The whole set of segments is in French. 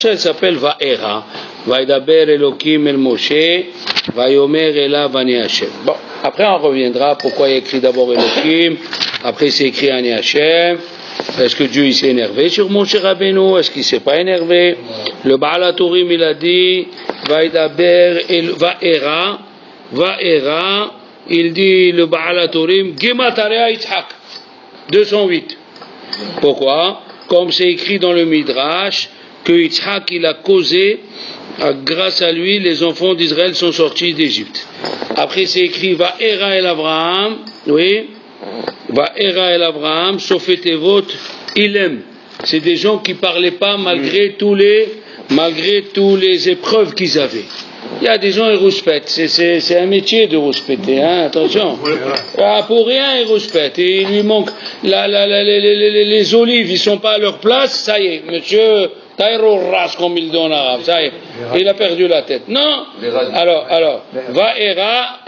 Elle s'appelle Va'era. Vaïdaber Elohim El Moshe, Vayomer Elav Ani Hashem. Bon, après on reviendra pourquoi il y a écrit d'abord Elohim, après c'est écrit Ani Hashem. Est-ce que Dieu il s'est énervé sur Moshe Rabbeinu? Est-ce qu'il ne s'est pas énervé? Le Baal HaTurim il a dit Vaïdaber Va'era, Va'era, il dit le Baal HaTurim Gematria Yitzhak 208. Pourquoi? Comme c'est écrit dans le Midrash que Yitzhak il a causé, grâce à lui les enfants d'Israël sont sortis d'Égypte. Après c'est écrit Va'era el Avraham, oui, Va'era el Avraham, Sofetevot Ilem. C'est des gens qui parlaient pas malgré tous les épreuves qu'ils avaient. Il y a des gens qui rouspètent, c'est un métier de rouspéter, hein, attention. Pour rien ils rouspètent, et il lui manque les olives, ils sont pas à leur place, ça y est, monsieur Taïro Ras, comme il dit en arabe, ça y est, il a perdu la tête. Non, alors, Va'era,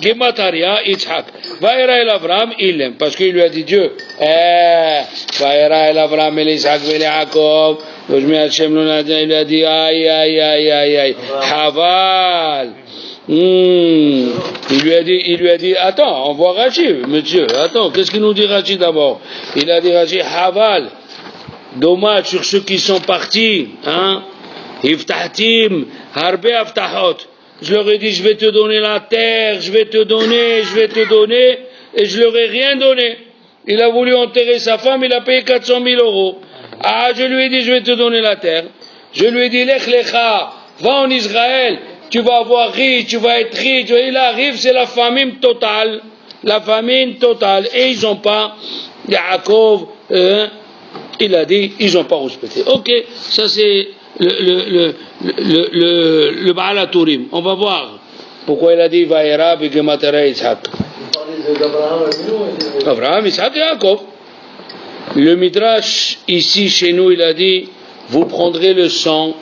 Gemataria, Yitzhak, Va'era el Avram, Ilem, parce qu'il lui a dit Dieu, Va'era el Avram, el Yitzhak, el Yaakov, il lui a dit aïe, Haval. Il lui a dit, attends, on voit Rachid, monsieur, attends, qu'est-ce qu'il nous dit Rachid d'abord? Il a dit Rachid, Haval. Dommage sur ceux qui sont partis, hein. Iftahtim, harbe aftahot. Je leur ai dit, je vais te donner la terre, je vais te donner, et je leur ai rien donné. Il a voulu enterrer sa femme, il a payé 400 000 euros. Ah, je lui ai dit, je vais te donner la terre. Je lui ai dit, lech lecha, va en Israël, tu vas avoir riche, tu vas être riche. Il arrive, c'est la famine totale. Et ils n'ont pas, Yaakov, il a dit, ils n'ont pas respecté. Ok, ça c'est le Baal HaTurim. On va voir pourquoi il a dit Va'era b'Gematria Yitzhak. Abraham, Yitzhak et Yaakov. Le Midrash, ici chez nous, il a dit, vous prendrez le sang,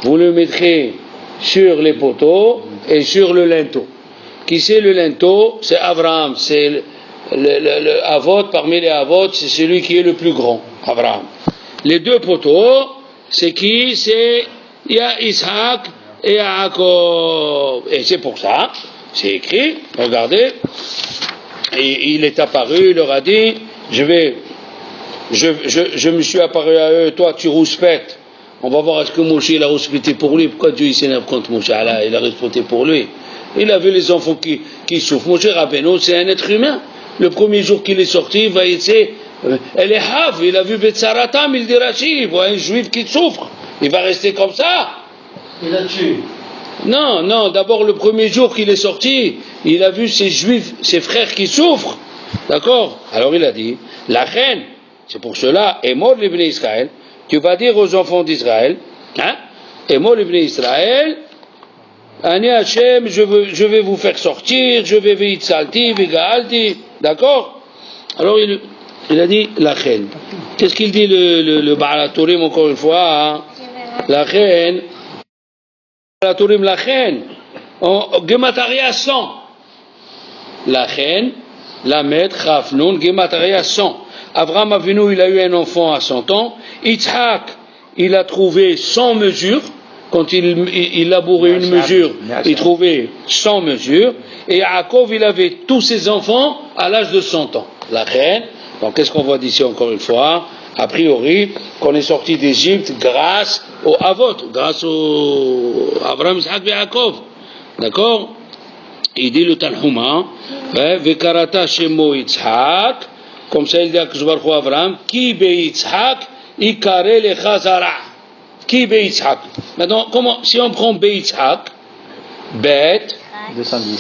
vous le mettrez sur les poteaux et sur le linteau. Qui c'est le linteau? C'est Abraham, c'est le Avot, parmi les Avot, c'est celui qui est le plus grand, Abraham. Les deux poteaux, c'est qui? C'est Yitzhak et Yaakov. Et c'est pour ça, c'est écrit, regardez, et il est apparu, il leur a dit, je me suis apparu à eux, toi tu rouspètes. On va voir est-ce que Moshe il a rouspété pour lui. Pourquoi Dieu il s'énerve contre Moshe? Allah, il a rouspété pour lui. Il a vu les enfants qui souffrent. Moshe Rabbeinu, c'est un être humain. Le premier jour qu'il est sorti, elle est haf, il a vu Betsaratam, il dit Rachid, il voit un juif qui souffre. Il va rester comme ça. Il a tué. Non, d'abord le premier jour qu'il est sorti, il a vu ces juifs, ses frères qui souffrent. D'accord? Alors il a dit, la reine, c'est pour cela, et mort l'Ibn Israël, tu vas dire aux enfants d'Israël, hein, et mort l'Ibn Israël, Ani Hashem, je vais vous faire sortir, je vais veitzalti, vegaalti, d'accord? Alors il a dit la reine. Qu'est-ce qu'il dit le Baal HaTurim encore une fois, hein? La reine, Baal HaTurim, la reine, Gematria 100. La reine, la maître, Chafnoun, Gematria 100. Abraham Avinu, il a eu un enfant à 100 ans. Yitzhak, il a trouvé 100 mesures. Quand il labourait une mesure, il trouvait 100 mesures. Et Yaakov, il avait tous ses enfants à l'âge de 100 ans. La reine, donc qu'est-ce qu'on voit d'ici encore une fois? A priori, qu'on est sorti d'Égypte grâce au Avot, grâce au Abraham, Yitzhak et Yaakov. D'accord? Il dit le Tanhuma, Vekarata Shemo Yitzhak, comme ça il dit à Abraham, Ki be Yitzhak, Ikare lecha zara. Qui be Yitzhak? Maintenant, si on prend be Yitzhak, Bet,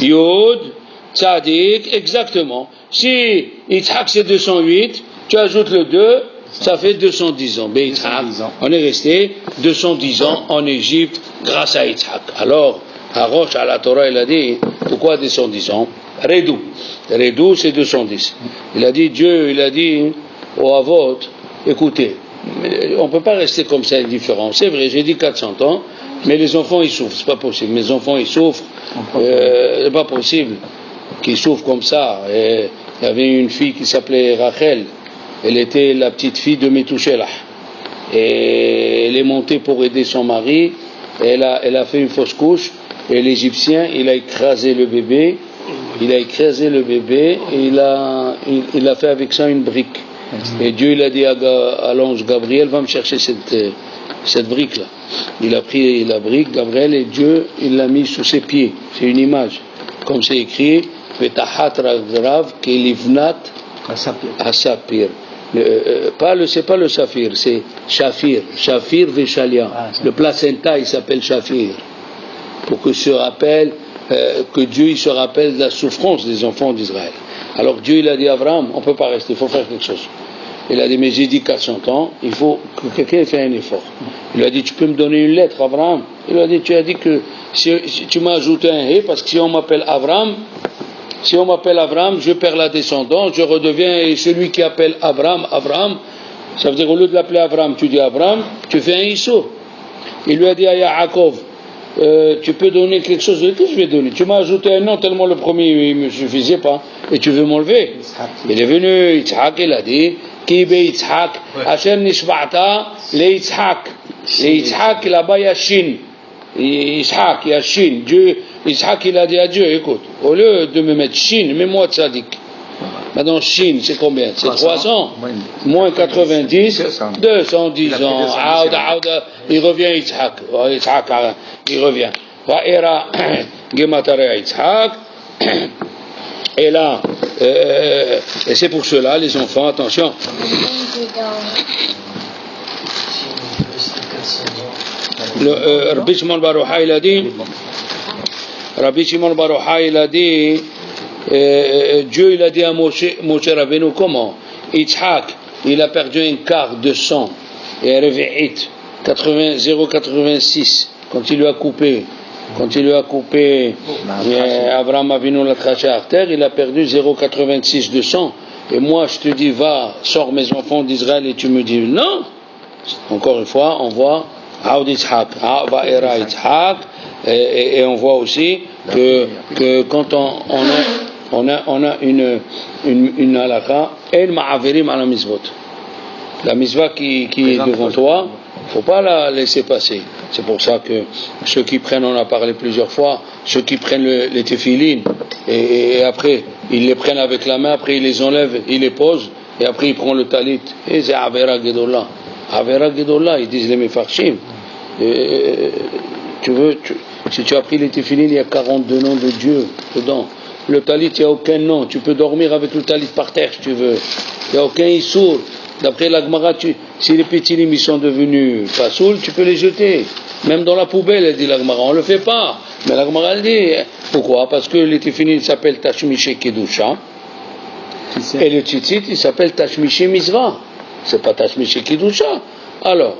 Yod, Tzadik, exactement. Si Yitzhak c'est 208, tu ajoutes le 2, ça fait 210 ans. Be Yitzhak, on est resté 210 ans en Égypte grâce à Yitzhak. Alors, à Rosh, à la Torah, il a dit, pourquoi 210 ans? Redou, c'est 210. Il a dit, Dieu, il a dit au Avot, écoutez, on ne peut pas rester comme ça indifférent. C'est vrai, j'ai dit 400 ans, mais les enfants ils souffrent, c'est pas possible. Mes enfants ils souffrent, c'est pas possible qu'ils souffrent comme ça. Et il y avait une fille qui s'appelait Rachel, elle était la petite fille de Metouchelah. Et elle est montée pour aider son mari. Elle a fait une fausse couche. Et l'Égyptien, il a écrasé le bébé. Et il a fait avec ça une brique. Et Dieu, il a dit à l'ange Gabriel, va me chercher cette brique-là. Il a pris la brique, Gabriel, et Dieu, il l'a mis sous ses pieds. C'est une image. Comme c'est écrit, Vetahat Ragrav Kelivnat Asapir. C'est pas le saphir, c'est Shafir. Shafir Veshalia. Le placenta, il s'appelle Shafir. Pour que Dieu il se rappelle de la souffrance des enfants d'Israël. Alors Dieu il a dit à Abraham, on ne peut pas rester, il faut faire quelque chose. Il a dit, mais j'ai dit 400 ans, il faut que quelqu'un fasse un effort. Il a dit, tu peux me donner une lettre, Abraham? Il a dit, tu as dit que si tu m'as ajouté un hé, parce que si on m'appelle Abraham, je perds la descendance, je redeviens celui qui appelle Abraham, ça veut dire au lieu de l'appeler Abraham, tu dis Abraham, tu fais un Issou. Il lui a dit à Yaakov, tu peux donner quelque chose, qu'est-ce que je vais donner? Tu m'as ajouté un nom tellement le premier il ne me suffisait pas, et tu veux m'enlever? Il est venu, Yitzhak, il a dit, Kibe Yitzhak, Hashem Nishba'ta, le Yitzhak, là-bas il y a Shin. Yitzhak, il y a Shin. Dieu, Yitzhak, il a dit à Dieu, écoute, au lieu de me mettre Shin, mets-moi Tzadik. Maintenant, Shin, c'est combien? C'est 300, moins 90, 210 ans. Il revient Yitzhak. Il revient. Va'era Gematarea Yitzhak. Et là, et c'est pour cela, les enfants, attention. Rabbi Shimon Bar Yochai, il a dit, Dieu il a dit à Moshe Rabbeinu, comment? Yitzhak, il a perdu un quart de sang, et Revi'it, 0,86, quand il lui a coupé, Abraham Avinu l'a craché à terre, il a perdu 0,86 de sang. Et moi, je te dis, va, sors mes enfants d'Israël, et tu me dis, non. Encore une fois, on voit, et on voit aussi que quand on a une halakha, el ma'averim ala mizvot. La mizvah qui est devant toi, il ne faut pas la laisser passer. C'est pour ça que ceux qui prennent, on a parlé plusieurs fois, ceux qui prennent les téphilines et après ils les prennent avec la main, après ils les enlèvent, ils les posent et après ils prennent le talit. Et c'est Avera Gedolah. Avera Gedolah, ils disent les Mefarshim. Si tu as pris les téphilines, il y a 42 noms de Dieu dedans. Le talit, il n'y a aucun nom. Tu peux dormir avec le talit par terre si tu veux. Il n'y a aucun issour. D'après la Gemara, si les pétilim ils sont devenus fasoul, tu peux les jeter. Même dans la poubelle, elle dit la Gemara. On ne le fait pas. Mais la Gemara, elle dit, pourquoi? Parce que les téphilines s'appellent Tashmiché Kedusha. Et le tzitzit, il s'appelle Tashmiché Mizvah. C'est pas Tashmiché Kedusha. Alors,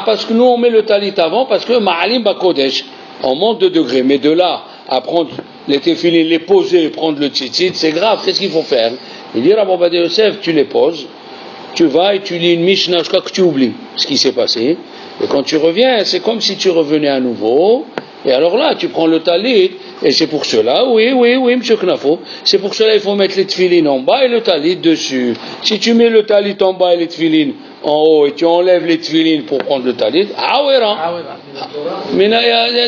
parce que nous, on met le talit avant, parce que Ma'alim Bakodesh, on monte de degrés. Mais de là, à prendre les téphilines, les poser et prendre le tzitzit, c'est grave. Qu'est-ce qu'il faut faire? Il dit, Rabbi Ovadia Yosef, tu les poses. Tu vas et tu lis une Mishnah jusqu'à que tu oublies ce qui s'est passé. Et quand tu reviens, c'est comme si tu revenais à nouveau. Et alors là, tu prends le talit. Et c'est pour cela, oui, M. Knafo, c'est pour cela qu'il faut mettre les tefilines en bas et le talit dessus. Si tu mets le talit en bas et les tefilines en haut et tu enlèves les tefilines pour prendre le talit,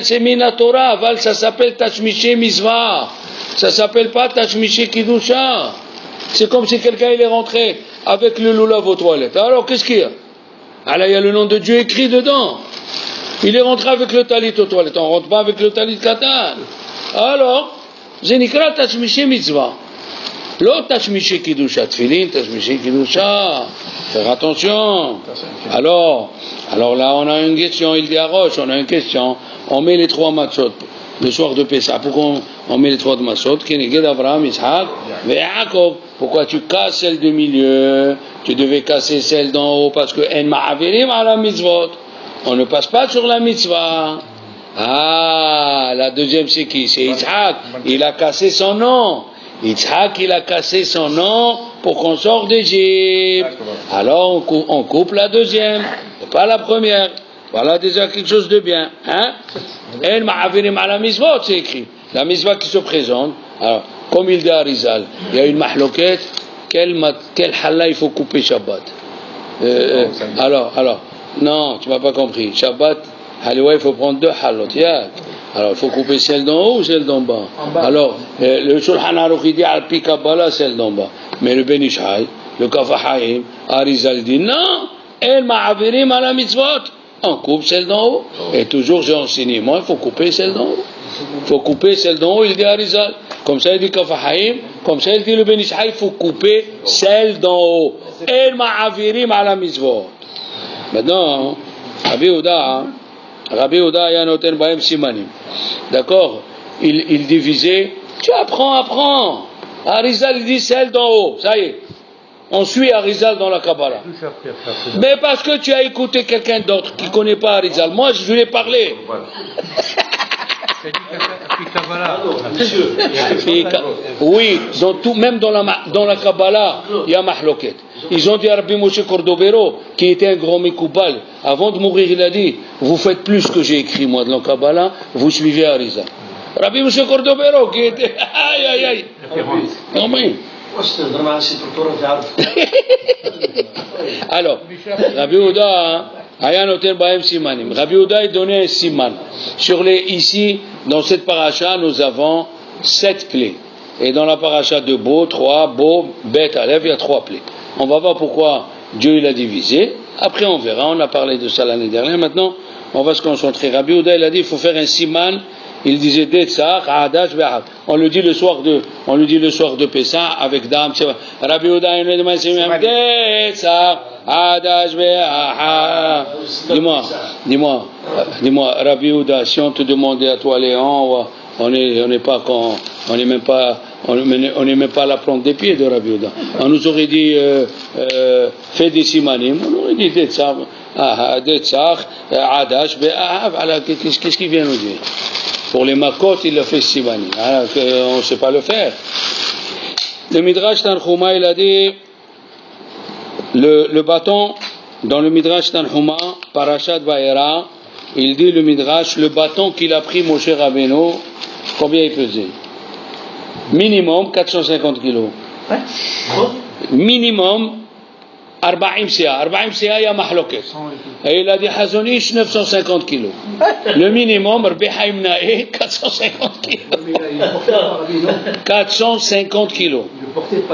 c'est Minatora, Val, ça s'appelle Tashmiché Mizvah. Ça s'appelle pas Tashmiché Kidusha. C'est comme si quelqu'un il est rentré avec le loulav aux toilettes. Alors qu'est-ce qu'il y a? Alors il y a le nom de Dieu écrit dedans. Il est rentré avec le talit aux toilettes. On ne rentre pas avec le talit katan. Alors, Zenikra Tashmiché Mitzvah. L'autre Tashmiché Kidusha, Tfilin, Tashmiché Kidusha. Faire attention. Alors là, on a une question. Il dit à Roche, on a une question. On met les 3 matzot. Le soir de Pessah, pourquoi on met les 3 de Matzot? Keneged Abraham, Yitzhak, Yaakov. Pourquoi tu casses celle du milieu? Tu devais casser celle d'en haut parce que En Ma'averim ala mitzvot. On ne passe pas sur la mitzvah. La deuxième c'est qui? C'est Yitzhak. Il a cassé son nom. Yitzhak, il a cassé son nom pour qu'on sorte d'Égypte. Alors on coupe la deuxième, pas la première. Voilà déjà quelque chose de bien. El ma'avirim ala mizvot, c'est écrit. La mizvah qui se présente. Alors, comme il dit à Rizal, il y a une mahloquette. Quel halla il faut couper Shabbat? Alors, Non, tu m'as pas compris. Shabbat, Haliwa, il faut prendre 2 halot. Alors, il faut couper celle d'en haut ou celle d'en bas. Alors, le Shulchan Aruch dit Al-Pi Kabbalah, celle d'en bas. Mais le Ben Ish Chai, le Kaf HaChaim, Arizal dit non, El Ma'avirim à la mitzvot. On coupe celle d'en haut. Et toujours, j'ai enseigné, moi, il faut couper celle d'en haut. Il faut couper celle d'en haut, il dit Arizal. Comme ça, il dit Kaf HaChaim. Comme ça, il dit le Ben Ish Chai, il faut couper celle d'en haut. El Ma'avirim à la mitzvot. Maintenant, Rabbi Yehuda, Yanoten Bahem Simanim. D'accord? Il divisait. Tu apprends. Arizal, il dit celle d'en haut. Ça y est. On suit Arizal dans la Kabbalah. Mais parce que tu as écouté quelqu'un d'autre qui ne connaît pas Arizal. Moi, je lui ai parlé. Oui, même dans la Kabbalah, il y a Mahloket. Ils ont dit à Rabbi Moshe Cordovero, qui était un grand Mekoubal, avant de mourir, il a dit, vous faites plus que j'ai écrit moi de la Kabbalah, vous suivez Arizal. Rabbi Moshe Cordovero, qui était... Aïe. Non, mais... Alors, Rabbi Yehuda, Rabbi Yehuda il donnait un siman. Ici, dans cette paracha, nous avons 7 plaies. Et dans la paracha de Bo, 3, Bo, Bet, Aleph, il y a 3 plaies. On va voir pourquoi Dieu il a divisé. Après, on verra. On a parlé de ça l'année dernière. Maintenant, on va se concentrer. Rabbi Yehuda, il a dit, il faut faire un siman. Il disait Detzach, Adash, Be'ahav. On le dit le soir de Pessah avec Dam. Rabbi Yehuda, il nous dit Detzach, Adash, Be'ahav. Dis-moi, Rabbi Yehuda, si on te demandait à toi, Léon, on n'est même pas à la plante des pieds de Rabbi Yehuda. On nous aurait dit fais des simanim, on aurait dit Detzach, Adash, Be'ahav. Qu'est-ce qu'il vient nous dire? Pour les makot, il a fait simanim. On ne sait pas le faire. Le Midrash Tanchuma, il a dit le bâton, dans le Midrash Tanchuma, Parashat Vayera, il dit le Midrash, le bâton qu'il a pris Moshe Rabbeinu, combien il pesait? Minimum 450 kilos. Minimum 40 CA. 40 CA, il y a mahloket. Et il a dit Hazonish 950 kilos. Le minimum, Rabbi Haim Nae, 450 kilos. 450 kilos.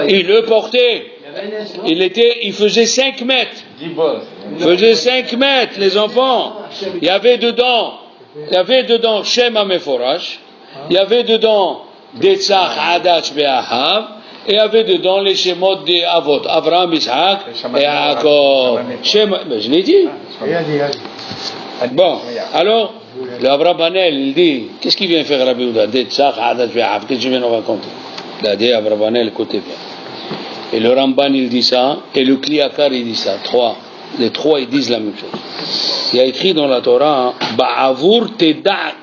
Il le portait. Il faisait 5 mètres. Il faisait 5 mètres, les enfants. Il y avait dedans Shem HaMeforash. Il y avait dedans Detzach, Adash, Be'ahav. Et il y avait dedans les schémas des Avot, Avraham, Isaac et Yaakov. Je l'ai dit. Bon, alors, le Abrabanel, il dit, qu'est-ce qu'il vient faire Rabbi Yehuda? Detzach, Adash, Be'ahav. Qu'est-ce que je viens nous raconter? Il a dit Abrabanel, écoutez bien. Et le Ramban, il dit ça, et le Kliakar, il dit ça. Les trois, ils disent la même chose. Il y a écrit dans la Torah, Ba'avur teda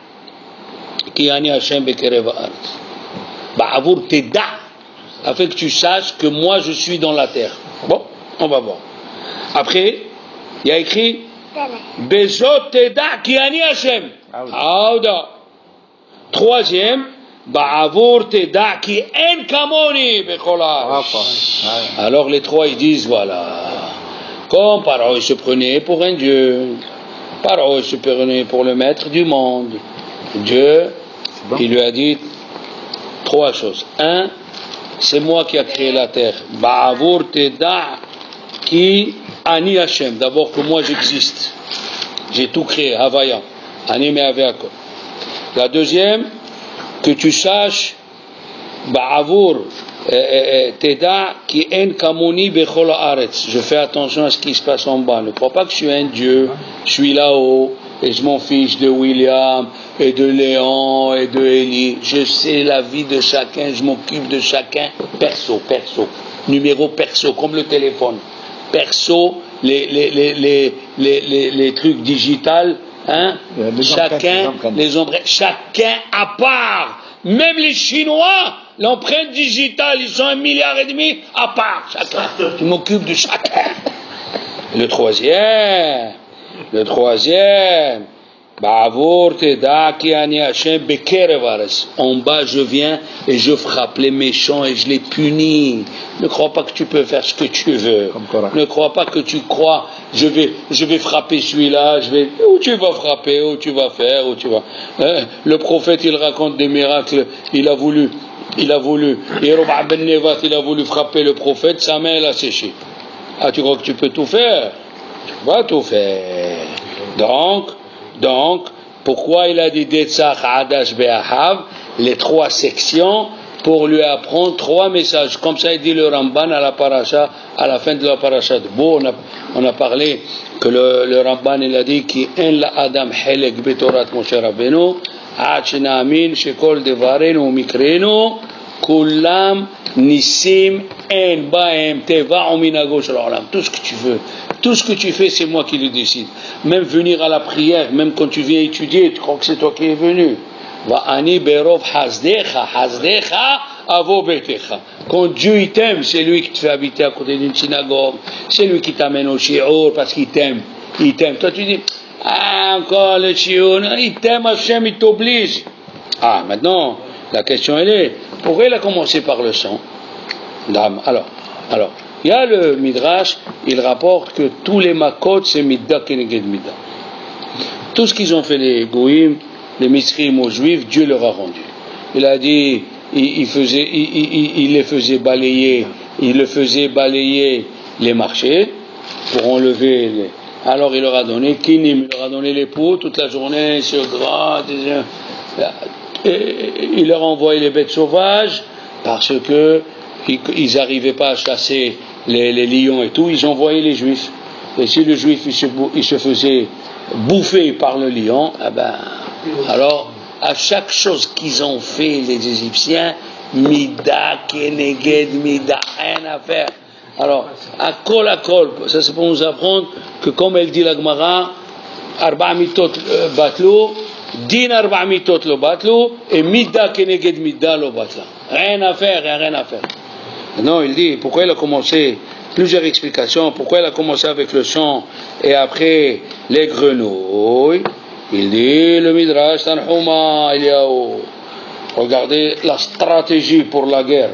ki ani Hashem bekerev haaretz. Ba'avur teda, afin que tu saches que moi je suis dans la terre. Bon, on va voir. Après, il y a écrit Bezot teda ki ani Hashem. Aouda. Troisième, Ba'avur teda ki en kamoni bechol haaretz. Alors les trois ils disent voilà. Comme Paro se prenait pour un dieu, Paro se prenait pour le maître du monde. Dieu, il lui a dit 3 choses. 1, c'est moi qui a créé la terre. Ba'avur teda ki ani Hashem. D'abord que moi j'existe. J'ai tout créé, Havaya. Ani me'aveakol. La deuxième, que tu saches, Ba'avur teda ki en kamoni bechol haaretz. Je fais attention à ce qui se passe en bas. Ne crois pas que je suis un dieu, je suis là-haut et je m'en fiche de William et de Léon et de Eli. Je sais la vie de chacun, je m'occupe de chacun perso, numéro perso, comme le téléphone. Perso, les trucs digitales, hein? Chacun, les empreintes, chacun à part. Même les Chinois, l'empreinte digitale, ils sont 1,5 milliard à part, chacun. Je m'occupe de chacun. Le troisième, En bas, je viens et je frappe les méchants et je les punis. Ne crois pas que tu peux faire ce que tu veux. Ne crois pas que tu crois, je vais frapper celui-là, où tu vas frapper, où tu vas faire, où tu vas. Le prophète, il raconte des miracles, il a voulu, Yeroba ben Nevat, il a voulu frapper le prophète, sa main, elle a séché. Ah, tu crois que tu peux tout faire? Tu vas tout faire. Donc, pourquoi il a dit Detzach Adash Be'ahav, les 3 sections, pour lui apprendre 3 messages. Comme ça, il dit le Ramban à la paracha, à la fin de la paracha de Bo, on a parlé que le Ramban, il a dit qui en la Adam Helek Betorat Moshe Rabbeinu, Ad Shenamin Shekol Devarenu Mikrenu, Kulam Nisim En Baem Teva Uminago Shel Olam. Tout ce que tu veux. Tout ce que tu fais, c'est moi qui le décide. Même venir à la prière, même quand tu viens étudier, tu crois que c'est toi qui es venu. Va'ani berov hasdecha avo betecha. Quand Dieu il t'aime, c'est lui qui te fait habiter à côté d'une synagogue, c'est lui qui t'amène au shiur parce qu'il t'aime. Il t'aime. Toi tu dis, encore le shiur, il t'aime, Hachem, il t'oblige. Maintenant, la question elle est, pourquoi il a commencé par le sang? Alors, il y a le Midrash, il rapporte que tous les makot, c'est midda keneged midda. Tout ce qu'ils ont fait les goïms, les misrim aux juifs, Dieu leur a rendu. Il a dit, il les faisait balayer, les marchés pour enlever les... Alors il leur a donné kinim, il leur a donné les pots toute la journée, se gratte, il leur a envoyé les bêtes sauvages parce que ils n'arrivaient pas à chasser les lions et tout, ils envoyaient les juifs. Et si le juif il se faisait bouffer par le lion, alors à chaque chose qu'ils ont fait les Égyptiens, mida, keneged, mida, rien à faire. Alors, à kol, ça c'est pour nous apprendre que comme elle dit la Gemara, arba mitot batlo, din arba mitot lo batlo, et mida keneged mida lo batla. Rien à faire. Non, il dit, pourquoi il a commencé, plusieurs explications, pourquoi il a commencé avec le sang et après les grenouilles. Il dit, le Midrash Tanhuma, regardez la stratégie pour la guerre.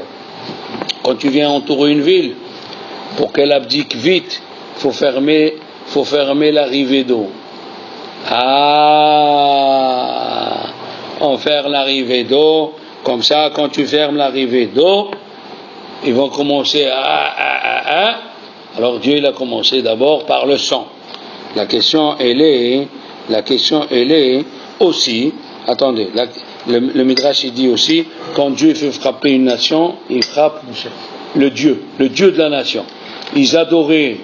Quand tu viens entourer une ville, pour qu'elle abdique vite, il faut fermer l'arrivée d'eau. On ferme l'arrivée d'eau, comme ça, quand tu fermes l'arrivée d'eau, ils vont commencer Alors Dieu il a commencé d'abord par le sang. La question elle est aussi, attendez, le Midrash il dit aussi, quand Dieu veut frapper une nation, il frappe le Dieu de la nation. Ils adoraient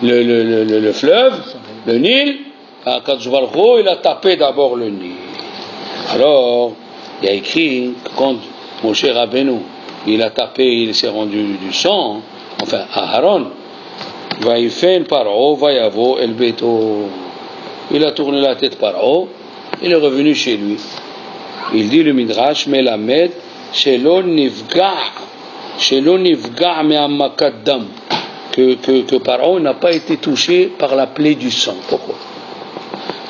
le fleuve, le Nil, Akadosh Baruch Hu, il a tapé d'abord le Nil. Alors, il y a écrit que quand Moshe Rabbeinu il a tapé, il s'est rendu du sang, enfin Aharon, Vaïfen Paro, Vaïavo, El Beto. Il a tourné la tête Paro, il est revenu chez lui. Il dit le Midrash, Melamed, Shelo Nifga Me'amakat Dam, que Paro n'a pas été touché par la plaie du sang. Pourquoi?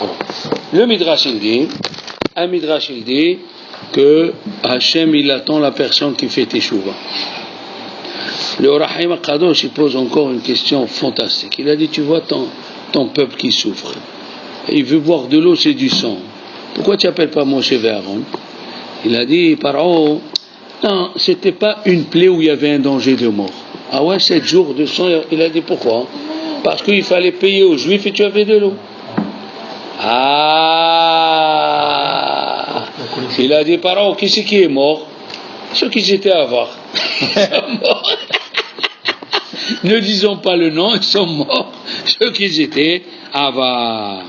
Alors, le Midrash il dit que Hachem il attend la personne qui fait Teshuvah. Le Rahim HaKadosh il pose encore une question fantastique. Il a dit, tu vois ton peuple qui souffre, il veut boire de l'eau, c'est du sang. Pourquoi tu n'appelles pas Moshe et Aaron? Il a dit, Paro, non, c'était pas une plaie où il y avait un danger de mort. 7 jours de sang. Il a dit pourquoi? Parce qu'il fallait payer aux Juifs et tu avais de l'eau. Il a dit, Paro, qui c'est qui est mort? Ceux qui étaient avares. Ne disons pas le nom, ils sont morts. Ceux qui étaient avares.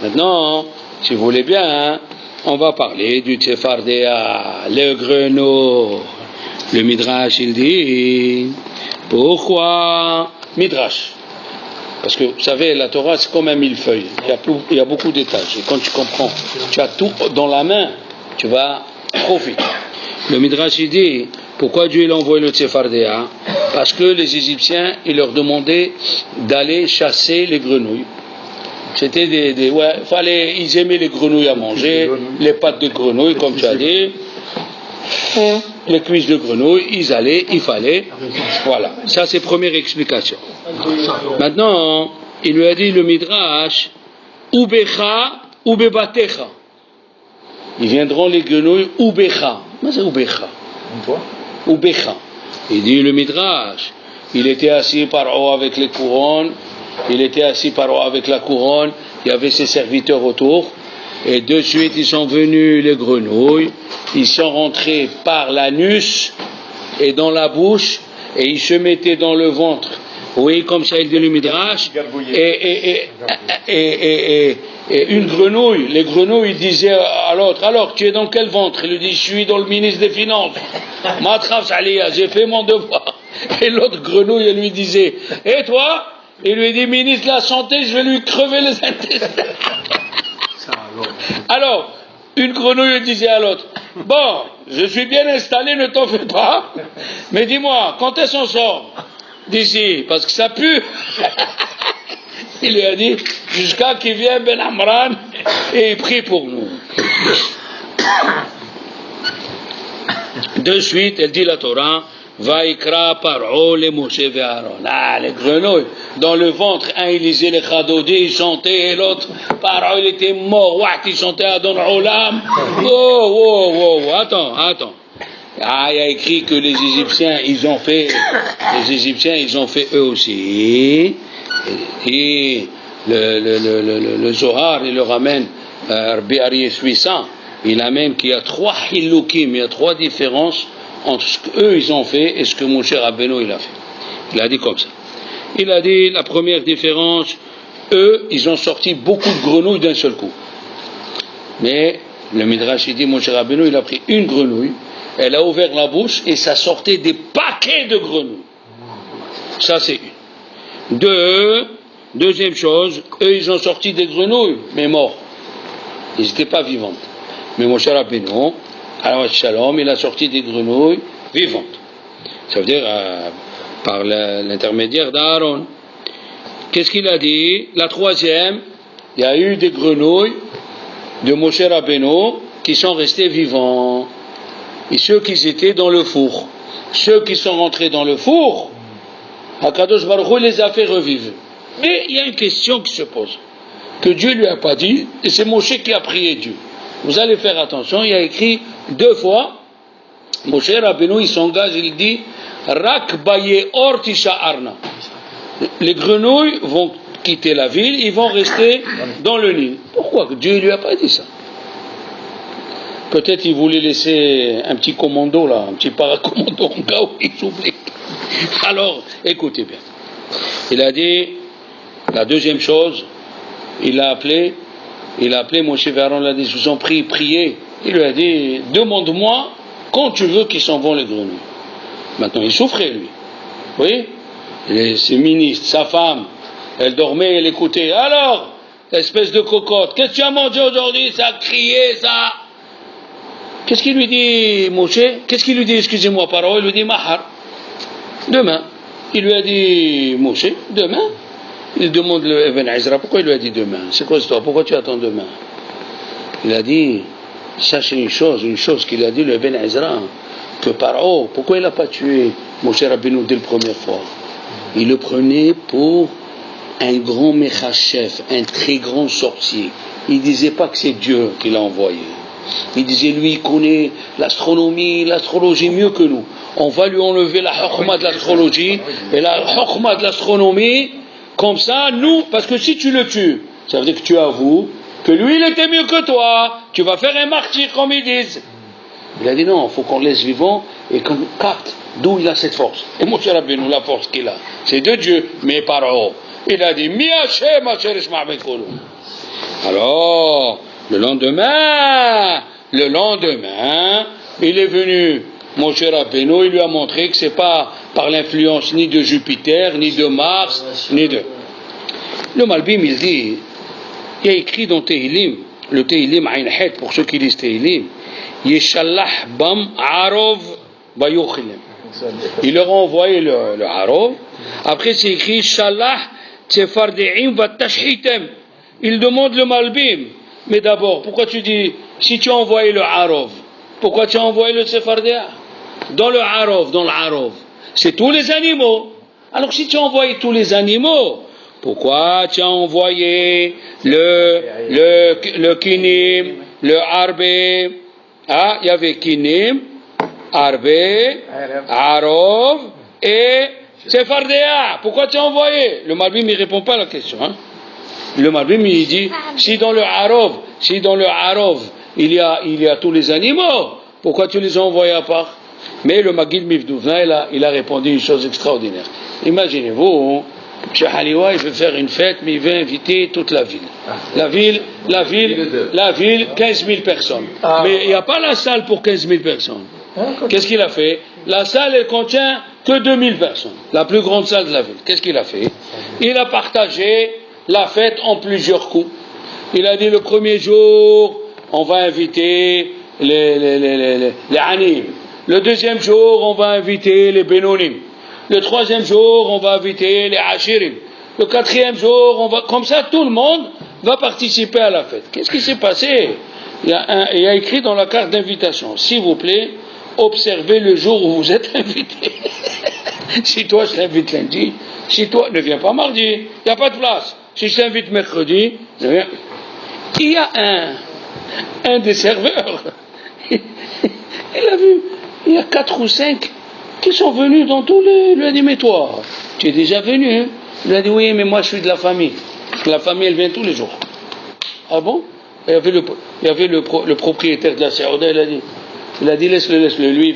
Maintenant, si vous voulez bien, on va parler du Tsefardéa, le grenouille. Le Midrash, il dit, pourquoi? Midrash. Parce que, vous savez, la Torah, c'est comme un millefeuille. Il y a beaucoup d'étages. Et quand tu comprends, tu as tout dans la main, tu vas profiter. Le Midrash, il dit, pourquoi Dieu il a envoyé le Tsefardéa? Parce que les Égyptiens, ils leur demandaient d'aller chasser les grenouilles. C'était ils aimaient les grenouilles à manger, les pattes de grenouille, comme tu as dit, les cuisses de grenouille, il fallait. Voilà, ça c'est première explication. Maintenant, il lui a dit le Midrash, Ubecha, Ubebatecha. Ils viendront les grenouilles Ubecha. Mais c'est Ubecha. Ubecha. Il dit le Midrash, il était assis par haut avec les couronnes, il était assis par haut avec la couronne, il y avait ses serviteurs autour, et de suite ils sont venus les grenouilles, ils sont rentrés par l'anus et dans la bouche, et ils se mettaient dans le ventre. Oui, comme ça il dit le Midrash, et une grenouille, les grenouilles disaient à l'autre, alors tu es dans quel ventre? Il lui dit, je suis dans le ministre des Finances. Matraf Saliya, j'ai fait mon devoir. Et l'autre grenouille, elle lui disait, et toi? Il lui dit, ministre de la Santé, je vais lui crever les intestins. Alors, une grenouille disait à l'autre, bon, je suis bien installé, ne t'en fais pas, mais dis-moi, quand est-ce qu'on sort d'ici? Parce que ça pue. Il lui a dit, jusqu'à qu'il vienne Ben Amran et il prie pour nous. De suite, elle dit la Torah, Vaikra Paro les Moshe et Aaron. Ah, les grenouilles, dans le ventre, un il lisait les Chadodi, il chantait, et l'autre, Paro il était mort, il chantait Adon Olam. Attends. Ah, il y a écrit que les Égyptiens, ils ont fait eux aussi. Et le Zohar, il le ramène, Rabbi Arié Suissa, il amène qu'il y a 3 hilukim, il y a 3 différences entre ce qu'eux ils ont fait et ce que Moshe Rabbeinu il a fait. Il a dit comme ça. Il a dit la première différence, eux ils ont sorti beaucoup de grenouilles d'un seul coup. Mais le Midrash il dit Moshe Rabbeinu il a pris une grenouille, elle a ouvert la bouche et ça sortait des paquets de grenouilles. Ça c'est une. Deuxième chose, eux ils ont sorti des grenouilles, mais morts. Ils n'étaient pas vivantes. Mais Moshe Rabbeinu, alors Shalom, il a sorti des grenouilles vivantes. Ça veut dire par l'intermédiaire d'Aaron. Qu'est-ce qu'il a dit? La troisième, il y a eu des grenouilles de Moshe Rabbeinu qui sont restés vivants. Et ceux qui étaient dans le four. Ceux qui sont rentrés dans le four, Hakadosh Baruch Hu les a fait revivre. Mais il y a une question qui se pose, que Dieu lui a pas dit, et c'est Moshe qui a prié Dieu. Vous allez faire attention, il y a écrit 2 fois, Moshe Rabbeinu il s'engage, il dit, Rak baye or tisha arna. Les grenouilles vont quitter la ville, ils vont rester dans le Nil. Pourquoi Dieu lui a pas dit ça? Peut-être il voulait laisser un petit commando là, un petit paracommando en cas où il s'oublie. Alors, écoutez bien. Il a dit, la deuxième chose, il a appelé Moshe et Aaron, il a dit, je vous en prie, priez. Il lui a dit, demande-moi quand tu veux qu'ils s'en vont les grenouilles. Maintenant, il souffrait, lui. Oui? Ses ministres, sa femme, elle dormait, elle écoutait. Alors, espèce de cocotte, qu'est-ce que tu as mangé aujourd'hui? Ça a crié, ça. Qu'est-ce qu'il lui dit, Moshe? Qu'est-ce qu'il lui dit, excusez-moi, parole? Il lui dit, Mahar. Demain. Il lui a dit, Moshe, demain. Il demande le Ibn Ezra, pourquoi il lui a dit demain? C'est quoi l'histoire? Pourquoi tu attends demain? Il a dit, sachez une chose qu'il a dit le Ibn Ezra, que Paro, pourquoi il n'a pas tué Moshe Rabbeinu dès la première fois? Il le prenait pour un grand Mechachef, un très grand sorcier. Il ne disait pas que c'est Dieu qui l'a envoyé. Il disait, lui, il connaît l'astrologie mieux que nous. On va lui enlever la chokhma de l'astrologie et la chokhma de l'astronomie. Comme ça, nous, parce que si tu le tues, ça veut dire que tu avoues que lui, il était mieux que toi. Tu vas faire un martyr, comme ils disent. Il a dit non, il faut qu'on laisse vivant et qu'on capte d'où il a cette force. Et Moshe Rabbeinu, la force qu'il a, c'est de Dieu, mais par haut. Il a dit, Mi Hashem, Asher Ishma Bekolu. Alors, le lendemain, il est venu, Moshe Rabbeinu, il lui a montré que c'est pas par l'influence ni de Jupiter, ni de Mars, ni de... Le Malbim, il dit, il y a écrit dans Tehillim, le Tehillim Ain Het, pour ceux qui lisent Tehillim, Yeshallah Bam Arov Bayochilem. Il leur a envoyé le Arov. Après, c'est écrit Shallah Tsefardeim Vatashhitem. il demande le Malbim. Mais d'abord, pourquoi tu dis, si tu as envoyé le Arov, pourquoi tu as envoyé le Tsefardéa? Dans le Arov, c'est tous les animaux. Alors si tu as envoyé tous les animaux, pourquoi tu as envoyé le Kinim, le Arbe? Ah, il y avait Kinim, Arbe, Arov et Tsefardéa. Pourquoi tu as envoyé? Le Malbim ne répond pas à la question. Hein? Le Malbim il dit, si dans le Arov, il y a tous les animaux, pourquoi tu les as envoyés à part? Mais le Maguid Mifdouvna, il a répondu une chose extraordinaire. Imaginez-vous, M. Haliwa, il veut faire une fête, mais il veut inviter toute la ville. La ville, 15 000 personnes. Mais il n'y a pas la salle pour 15 000 personnes. Qu'est-ce qu'il a fait? La salle, elle contient que 2000 personnes. La plus grande salle de la ville. Qu'est-ce qu'il a fait? Il a partagé la fête en plusieurs coups. Il a dit le premier jour, on va inviter les Anim. Le deuxième jour, on va inviter les Benonim. Le troisième jour, on va inviter les Ashirim. Le quatrième jour, comme ça, tout le monde va participer à la fête. Qu'est-ce qui s'est passé? Il y a écrit dans la carte d'invitation, s'il vous plaît, observez le jour où vous êtes invité. Si toi, je t'invite lundi, si toi, ne viens pas mardi, il n'y a pas de place. Si je t'invite mercredi, il y a un des serveurs, il a vu, il y a 4 ou 5 qui sont venus dans tous les... Il lui a dit, mais toi, tu es déjà venu? Il a dit, oui, mais moi je suis de la famille. La famille, elle vient tous les jours. Ah bon? Il y avait le propriétaire de la Saouda, il a dit, laisse-le, lui,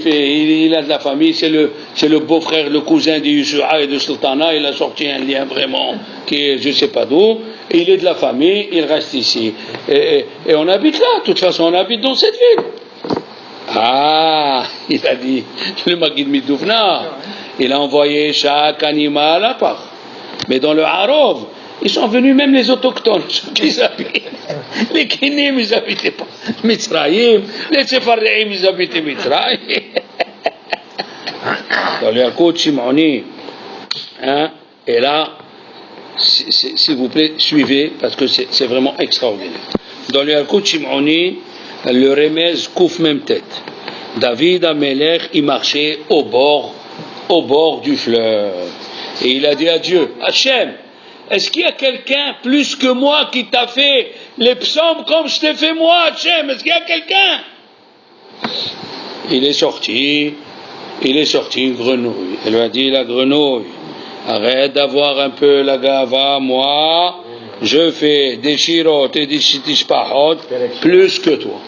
il a de la famille, c'est le beau-frère, le cousin de Yusua et de Sultana, il a sorti un lien vraiment qui est je ne sais pas d'où, et il est de la famille, il reste ici. Et on habite là, de toute façon, on habite dans cette ville. Ah, il a dit, le Maguid Mifdouvna, il a envoyé chaque animal à part. Mais dans le Arov, ils sont venus même les autochtones, ceux qui habitent. Les Kinim, ils n'habitaient pas Mitzrayim, les Tsefardéim, ils habitaient Mitzrayim. Dans le Yalkut Shimoni, hein, et là, s'il vous plaît, suivez, parce que c'est vraiment extraordinaire. Dans le Yalkut Shimoni, le Remez couvre même tête. David Amelech, il marchait au bord du fleuve. Et il a dit à Dieu, Hachem, est-ce qu'il y a quelqu'un plus que moi qui t'a fait les psaumes comme je t'ai fait moi, Hachem? Est-ce qu'il y a quelqu'un? Il est sorti une grenouille. Elle lui a dit, la grenouille, arrête d'avoir un peu la gava, moi, je fais des shirot et des tishbahot plus que toi.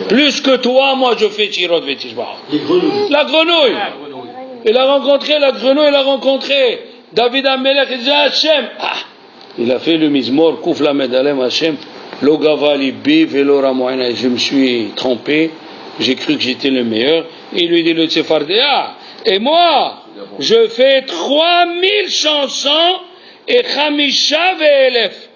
Plus que toi, moi je fais shirot et tishbahot. La grenouille. Il a rencontré la grenouille, il a rencontré David Amelech, il dit Hachem. Il a fait le mizmor, Kouf la medalem Hachem, lo gava libi velo ramoina. Je me suis trompé, j'ai cru que j'étais le meilleur. Il lui dit le Tsefardéa. Et moi, je fais 3000 chansons et Chamisha ve'elef.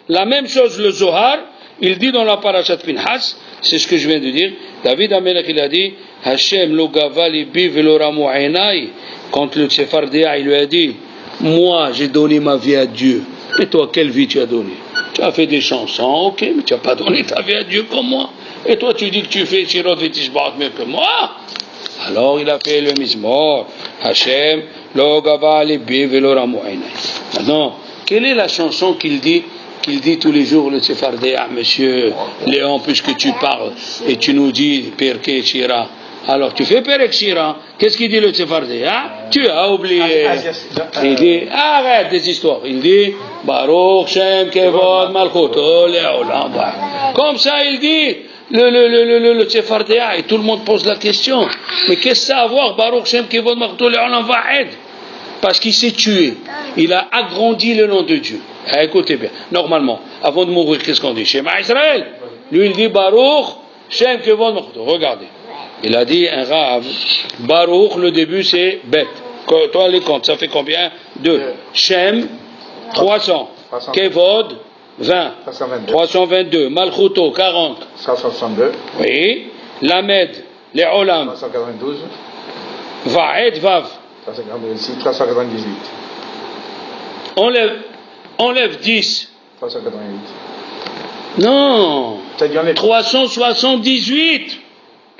La même chose le Zohar, il dit dans la parashat Pinhas, c'est ce que je viens de dire. David Amelech, il a dit Hachem lo gava libi velo ramoina. Quand le Tsefardéa, il lui a dit, moi, j'ai donné ma vie à Dieu. Et toi, quelle vie tu as donné? Tu as fait des chansons, ok, mais tu n'as pas donné ta vie à Dieu comme moi. Et toi, tu dis que tu fais Shirot et Tishbahot mieux que moi. Alors, il a fait le Mizmor. Hachem, lo gava libi velo ramoina. Maintenant, quelle est la chanson qu'il dit tous les jours, le Tsefardéa, monsieur Léon, puisque tu parles, et tu nous dis Perke Shira. Alors tu fais Perek Shira. Qu'est-ce qu'il dit le Tsefardéa? Tu as oublié. Il dit, arrête des histoires. Il dit, Baruch Shem Kevod Malchuto Le'olam. Comme ça il dit, le Tsefardéa, et tout le monde pose la question. Mais qu'est-ce que ça a à voir, Baruch Shem Kevod Malchuto Le'olam Va'ed? Parce qu'il s'est tué. Il a agrandi le nom de Dieu. Écoutez bien. Normalement, avant de mourir, qu'est-ce qu'on dit? Shema Israël. Lui, il dit Baruch Shem Kevod Malchuto. Regardez. Il a dit un Rav, Baruch, le début c'est Bet. Toi les comptes, ça fait combien? 2. Shem, 300. Kevod, 20. 322. Malchuto, 40. 162. Oui. Lamed, les Olam. 392. Va'ed, Vav. 398. Enlève 10. 388. Non. Tu as dit enlève. 378.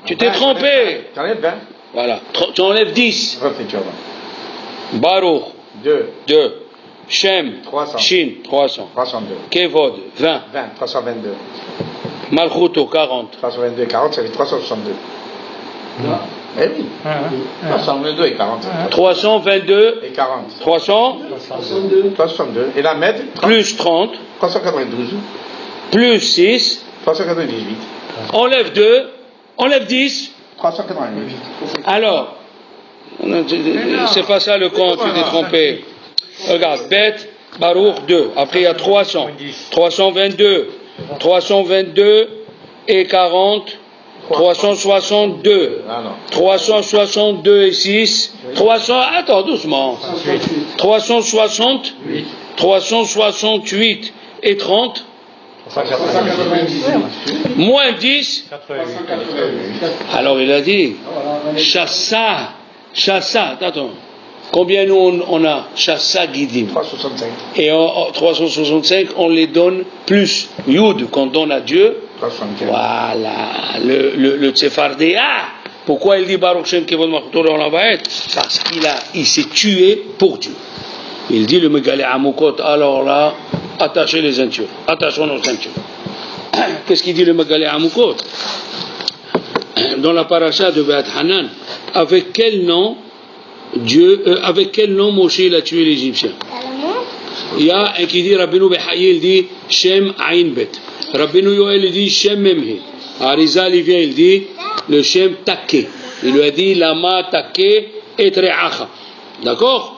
Tu t'es trompé. Tu enlèves 20. Voilà. Tu enlèves 10. Refais, tu vas voir. Baruch, 2. 2. Shem, 300. Shin, 300. 302. Kevod, 20. 20. 322. Malchuto, 40. 322 et 40, ça fait 362. Non. Eh oui. 322 et 40. 322 Et 40. 300 362. Et la mètre plus 30 392. plus 6. 398. Enlève 2. Enlève 10. 388. Alors, c'est pas ça le compte, tu t'es trompé. Regarde, bête, Baruch 2. Après il y a 300. 322. 322 et 40. 362. Ah non. 362 et 6. 300. Attends, doucement. 360. 368 et 30. Moins 10. Alors il a dit Chassa, attends. Combien nous on a Chassa Guidim? 365. Et en 365, on les donne plus. Yud, qu'on donne à Dieu. 375. Voilà. Le Tsefardéa. Pourquoi il dit Baruch Shem Kevod Malchuto Le'olam Va'ed? Parce qu'il s'est tué pour Dieu. Il dit le Megalé Amukot, alors là, attachez les ceintures. Attachons nos ceintures. Qu'est-ce qu'il dit le Megalé Amukot? Dans la paracha de Be'at Hanan, avec quel nom Moshe il a tué l'Égyptien? Il y a un qui dit, Rabbeinu Behaye, il dit Shem Ain Bet. Rabbeinu Yoel, il dit Shem Memhe. Arizal, il vient, il dit le Shem Take. Il lui a dit Lama Take et Re'acha. D'accord?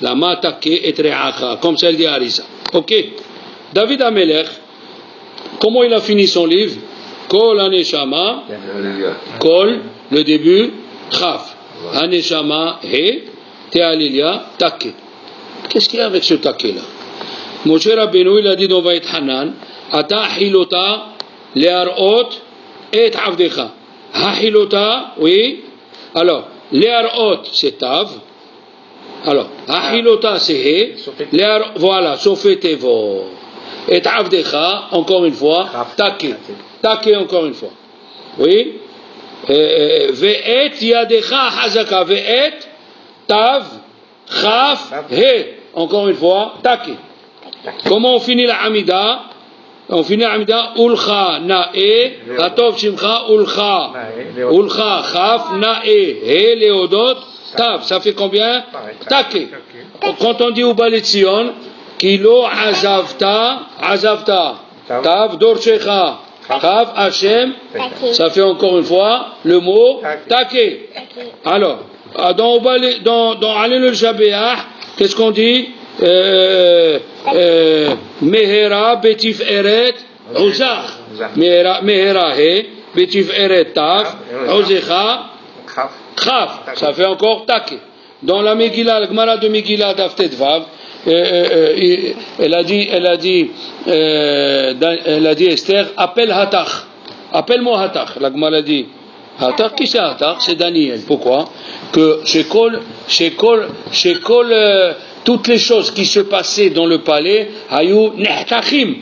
Lama Take et Re'acha. Comme ça, il dit Arizal. Ok. David Amelech, comment il a fini son livre? Kol Haneshama, Kol, le début, Chaf. Haneshama, He, Tealilia, Take. Qu'est-ce qu'il y a avec ce Take là? Moshe Rabbeinu, il a dit dans Va'et Hanan, Ata Hilota, Le'arot, et Avdecha. Hahilota, oui. Alors, Le'arot, c'est Tav. Alors, Hahilota, c'est He. Voilà, Sofetevo. Et Avdecha, encore une fois, Take. Take encore une fois. Oui. Ve'et Yadecha Hazaka. Ve'et Tav Chaf He. Encore une fois, Take. Comment on finit la Hamida? On finit la Hamida Ulcha Na'e. Atov Shimcha Ulcha. Ulcha Chaf Na'e. He Leodot Tav. Ça fait combien? Take. Quand on dit Ubaletzion, Kilo Azavta. Tav Dorshecha. Tav Hashem. Ça fait encore une fois le mot Take. Alors, dans Alel el-Shabeah, qu'est-ce qu'on dit? Mehera Betif Eret Uzach. Mehera He Betif Eret Tav Uzecha Chaf. Ça fait encore Take. Dans la Megillah, la Gemara de Megillah d'Aftet Vav, elle a dit Esther, appelle Hatach. Appelle-moi Hatach. La Gemara dit Hatach, qui c'est Hatach? C'est Daniel. Pourquoi? Que chez Kol, toutes les choses qui se passaient dans le palais, Hayu Nehtachim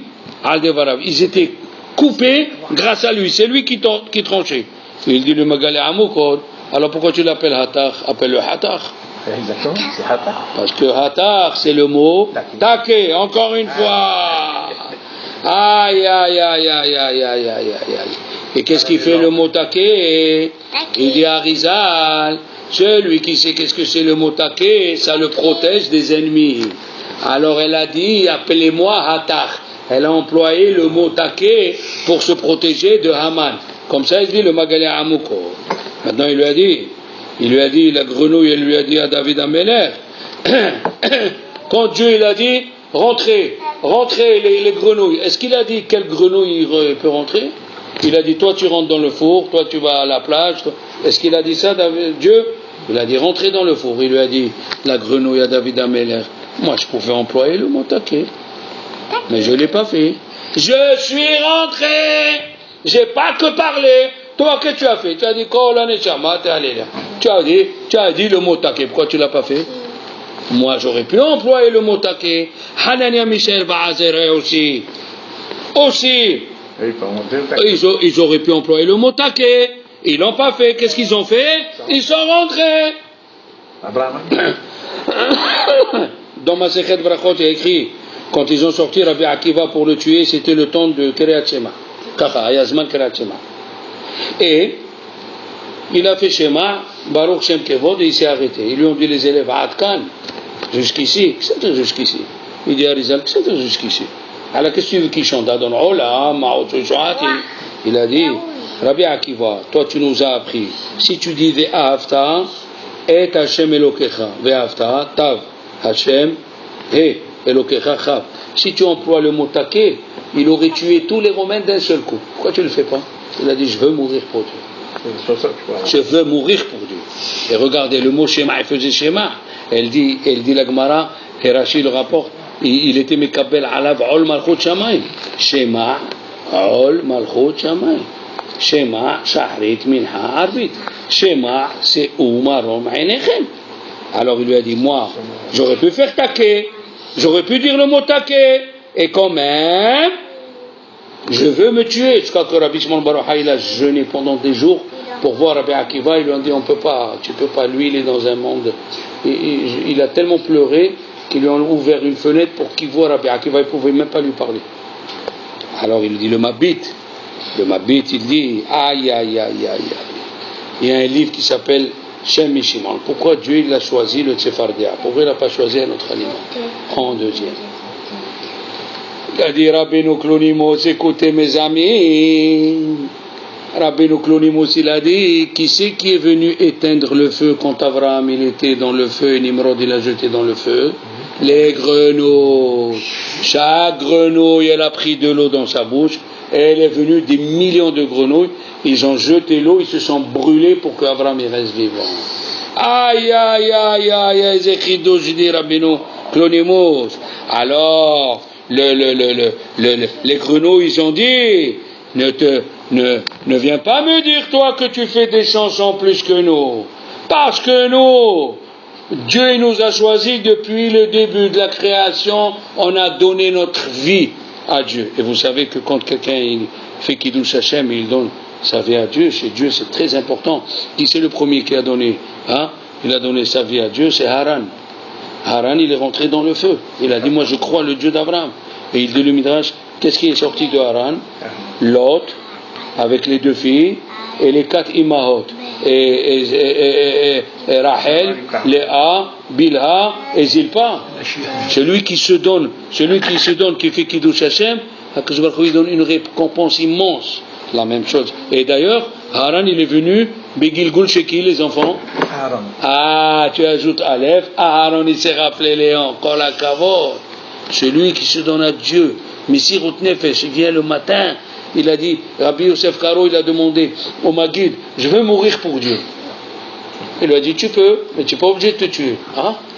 al Devarav. Ils étaient coupés grâce à lui. C'est lui qui tranchait. Il dit le Magalé Amukot. Alors pourquoi tu l'appelles Hatach? Appelle-le Hatach. Exactement, c'est Hatach. Parce que Hatach, c'est le mot Take. Encore une fois. Aïe. Et qu'est-ce qui fait le mot Take? Il dit Arizal. Celui qui sait qu'est-ce que c'est le mot Take, ça le protège des ennemis. Alors elle a dit, appelez-moi Hatach. Elle a employé le mot Take pour se protéger de Haman. Comme ça, il dit le Magalé Amuko. Maintenant, il lui a dit, la grenouille, elle lui a dit à David Amelech, quand Dieu il a dit, rentrez les grenouilles, est-ce qu'il a dit quelle grenouille il peut rentrer? Il a dit, toi tu rentres dans le four, toi tu vas à la plage. Est-ce qu'il a dit ça, Dieu? Il a dit, rentrez dans le four. Il lui a dit, la grenouille à David Amelech, moi je pouvais employer le mot taquet, mais je ne l'ai pas fait. Je suis rentré, j'ai pas que parlé. Toi, qu'est-ce que tu as fait? Tu as dit, Kol Haneshama, t'es allé là. Tu as dit le mot taquet. Pourquoi tu ne l'as pas fait? Moi, j'aurais pu employer le mot taquet. Hanania, Michel, Baazera aussi. Aussi. Ils auraient pu employer le mot taquet. Ils l'ont pas fait. Qu'est-ce qu'ils ont fait? Ils sont rentrés. Dans ma Sechet Brachot, il y a écrit, quand ils ont sorti Rabbi Akiva pour le tuer, c'était le temps de Kriyat Shema. Kaka, Yazman Kriyat Shema. Et il a fait Shema, Baruch Shem Kevod, et il s'est arrêté. Ils lui ont dit les élèves, Adkan, jusqu'ici, qu'est-ce que c'est jusqu'ici? Il dit à Rizal, qu'est-ce que c'est jusqu'ici? Alors qu'est-ce que tu veux qu'il chante? Il a dit, Rabbi Akiva, toi tu nous as appris, si tu dis Ve'afta, et Hashem Elokecha, Ve'afta, Tav, Hashem, et Elokecha, Chav. Si tu emploies le mot taquet, il aurait tué tous les Romains d'un seul coup. Pourquoi tu ne le fais pas? Il a dit, je veux mourir pour Dieu. Je veux mourir pour Dieu. Et regardez, le mot Shema, il faisait Shema. Elle dit la Gemara, et Rashi le rapporte, il était Mekabel Alav Ol Malchut Shamayim. Shema, Ol Malchut Shamayim. Shema, Shahrit, Minha, Arbit. Shema, c'est Umarom Einechem. Alors il lui a dit, moi, j'aurais pu faire taquet, j'aurais pu dire le mot taquet, et quand même, je veux me tuer. Jusqu'à que Rabbi Shimon Bar Yochai, il a jeûné pendant des jours pour voir Rabbi Akiva. Ils lui ont dit, tu peux pas, lui il est dans un monde. Il a tellement pleuré qu'ils lui ont ouvert une fenêtre pour qu'il voit Rabbi Akiva. Il ne pouvait même pas lui parler. Alors il dit, le Mabit, il dit, aïe. Il y a un livre qui s'appelle Shem Mishimon. Pourquoi Dieu il a choisi le Tsefardia? Pourquoi il n'a pas choisi un autre aliment? En deuxième. Il a dit Rabbeinu Klonimos, écoutez mes amis. Rabbeinu Klonimos, il a dit, qui c'est qui est venu éteindre le feu quand Abraham il était dans le feu et Nimrod il a jeté dans le feu? Les grenouilles. Chaque grenouille, elle a pris de l'eau dans sa bouche et elle est venue des millions de grenouilles. Ils ont jeté l'eau, ils se sont brûlés pour qu'Abraham il reste vivant. Aïe, Zéchido, je dis Rabbeinu Klonimos. Alors, les grenouilles, ils ont dit, ne viens pas me dire, toi, que tu fais des chansons plus que nous. Parce que nous, Dieu nous a choisis depuis le début de la création, on a donné notre vie à Dieu. Et vous savez que quand quelqu'un il fait Kiddush Hashem, il donne sa vie à Dieu, chez Dieu c'est très important. Qui c'est le premier qui a donné? Il a donné sa vie à Dieu, c'est Haran. Haran, il est rentré dans le feu. Il a dit, moi je crois le Dieu d'Abraham. Et il dit le Midrash, qu'est-ce qui est sorti de Haran? Lot, avec les deux filles, et les 4 Imahot. Et Rachel, Léa, Bilha et Zilpa. Celui qui se donne, qui fait Kiddush Hashem, HaKadosh Baruch Hu, il donne une récompense immense. La même chose. Et d'ailleurs, Haran, il est venu, Begilgul chez qui, les enfants? Haran. Tu ajoutes Aleph. Haran, il s'est rappelé Léon. Kol HaKavod. Celui qui se donne à Dieu. Misirut Nefesh, il vient le matin. Il a dit, Rabbi Yosef Karo, il a demandé au Maguid, je veux mourir pour Dieu. Il lui a dit, tu peux, mais tu n'es pas obligé de te tuer.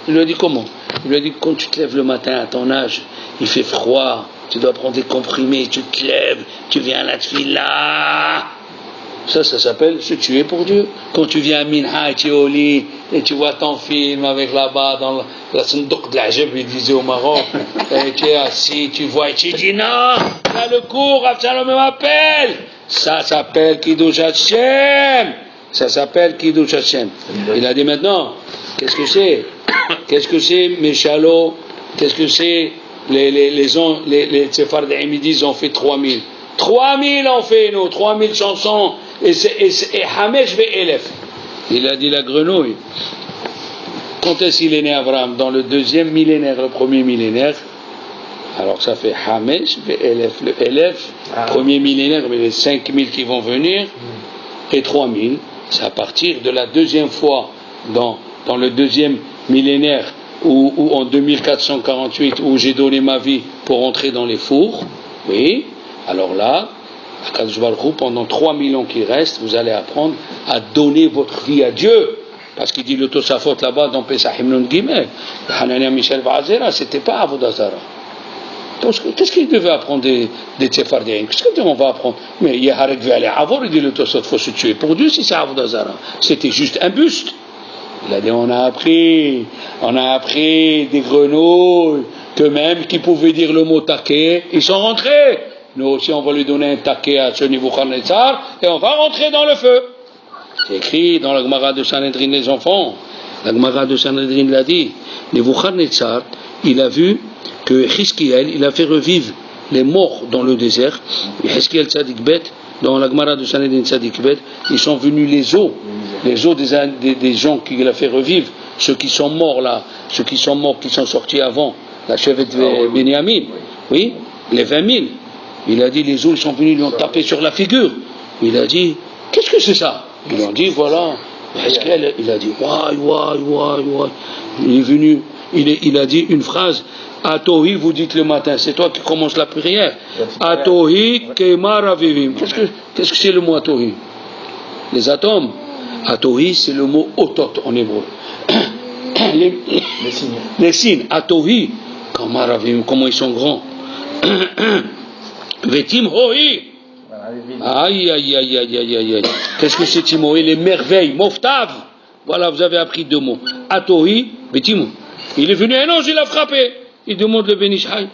Il lui a dit, comment? Il lui a dit, quand tu te lèves le matin à ton âge, il fait froid, tu dois prendre des comprimés, tu te lèves, tu viens à la tefila. Ça s'appelle se tuer pour Dieu. Quand tu viens à Minha et tu es au lit et tu vois ton film avec là-bas dans la Sandouk de la Jeb, il disait au Maroc, et tu es assis, tu vois et tu dis non, là le cours, Absalom m'appelle. Ça s'appelle Kiddush Hashem. Ça s'appelle Kiddush Hashem. Il a dit maintenant, qu'est-ce que c'est? Qu'est-ce que c'est Méchalo? Qu'est-ce que c'est les Tsefardim, ils disent on fait 3000. 3000 on fait nous, 3000 chansons et Hamesh ve'elef. Il a dit la grenouille. Quand est-ce qu'il est né Abraham? Dans le deuxième millénaire, le premier millénaire. Alors ça fait Hamesh ve'elef. Le Elef, premier millénaire, mais les 5000 qui vont venir, et 3000, c'est à partir de la deuxième fois dans le deuxième millénaire où en 2448 où j'ai donné ma vie pour entrer dans les fours. Oui. Alors là, HaKadosh Baruch Hu, pendant 3000 ans qui restent, vous allez apprendre à donner votre vie à Dieu. Parce qu'il dit le Tosafot là-bas dans Pesach Himnon Gimel, Hanania Michel Vazera, c'était pas Avodah Zara. Qu'est-ce qu'il devait apprendre des Tsefardim? Qu'est-ce qu'on va apprendre? Mais Yeharek ve'ale Avor, il dit le Tosafot, il faut se tuer pour Dieu si c'est Avodah Zara. C'était juste un buste. Il a dit, on a appris des grenouilles, que même qui pouvaient dire le mot taquet, ils sont rentrés. Nous aussi, on va lui donner un taquet à ce Nebuchadnezzar, et on va rentrer dans le feu. C'est écrit dans la Gemara de Sanhedrin, les enfants. La Gemara de Sanhedrin l'a dit. Nebuchadnezzar, il a vu que Hiskiel, il a fait revivre les morts dans le désert. Hiskiel Tzadik Bet, dans la Gemara de Sanhedrin Tzadik Bet, ils sont venus les os des gens qu'il a fait revivre, ceux qui sont morts là, ceux qui sont morts, qui sont sortis avant, la chevette de Benjamin, oui, les 20 000. Il a dit, les os, ils sont venus, lui ont tapé sur la figure. Il a dit, qu'est-ce que c'est ça? Ils ont dit, voilà. Il a dit, why. Il est venu, il a dit une phrase, Atohi, vous dites le matin, c'est toi qui commence la prière. Atohi Kemar Avivim. Qu'est-ce que c'est le mot Atohi? Les atomes. Atohi, c'est le mot otot en hébreu. Les signes. Atohi, Kemar Avivim, comment ils sont grands. Vetim Hoi. Aïe. Qu'est-ce que c'est Timoé? Les merveilles. Moftav. Voilà, vous avez appris 2 mots. Atohi, Vetim. Il est venu un ange, il a frappé. Il demande le Ben Ish Chai.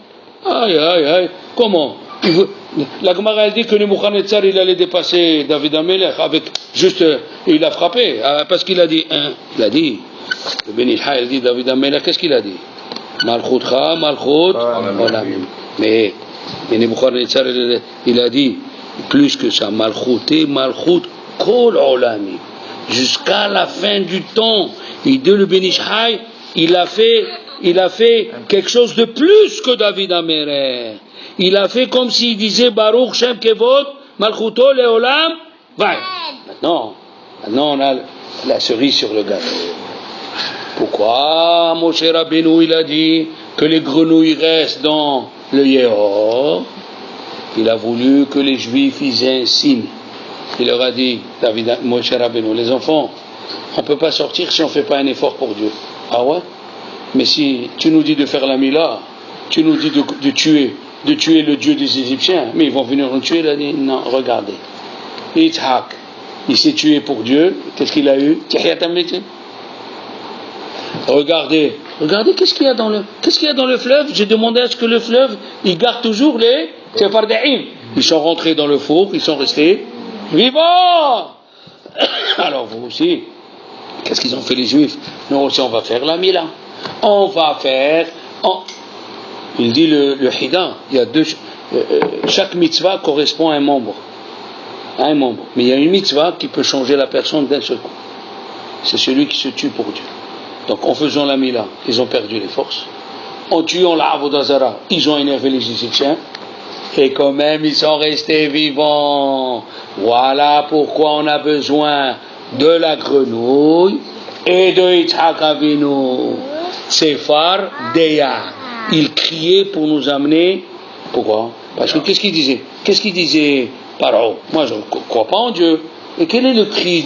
Aïe. Comment? La Gemara elle dit que Nebuchadnezzar il allait dépasser David Amelech avec juste il a frappé parce qu'il a dit le Ben Ish Chai dit David Amelech, qu'est-ce qu'il a dit? Malchutcha Malchut Olamim. Mais Nebuchadnezzar il a dit plus que ça, Malchut Kol Olamim, jusqu'à la fin du temps. Il dit le Ben Ish Chai il a fait quelque chose de plus que David Amelech. Il a fait comme s'il disait Baruch Shem Kevod Malchuto Leolam. Maintenant on a la cerise sur le gâteau. Pourquoi Moshe Rabbeinu il a dit que les grenouilles restent dans le Yehor? Il a voulu que les Juifs faisaient un signe. Il leur a dit, Moshe Rabbeinu, les enfants, on ne peut pas sortir si on ne fait pas un effort pour Dieu. Ah ouais? Mais si tu nous dis de faire la Mila, tu nous dis de tuer le Dieu des Égyptiens, mais ils vont venir nous tuer. Il a dit, non, regardez. Yitzhak, il s'est tué pour Dieu. Qu'est-ce qu'il a eu? Regardez, qu'est-ce qu'il y a dans le fleuve? J'ai demandé à ce que le fleuve, il garde toujours les Tsefardaïm. Ils sont rentrés dans le four, ils sont restés vivants. Alors vous aussi, qu'est-ce qu'ils ont fait les Juifs? Nous aussi, on va faire la Mila. Il dit le Hida, il y a chaque mitzvah correspond à un membre. Mais il y a une mitzvah qui peut changer la personne d'un seul coup. C'est celui qui se tue pour Dieu. Donc en faisant la Mila, ils ont perdu les forces. En tuant la Avodah Zara, ils ont énervé les Égyptiens. Et quand même, ils sont restés vivants. Voilà pourquoi on a besoin de la grenouille et de Yitzhak Avinu. Sefar Deya. Il criait pour nous amener. Pourquoi? Parce que qu'est-ce qu'il disait Paro? Moi je ne crois pas en Dieu. Et quel est le cri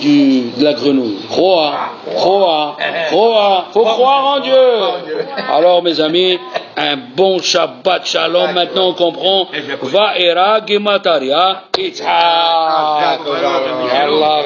de la grenouille? Roa. Faut croire en Dieu. Alors mes amis, un bon Shabbat Shalom. Maintenant on comprend. Va'era Gemataria Yitzhak. Allah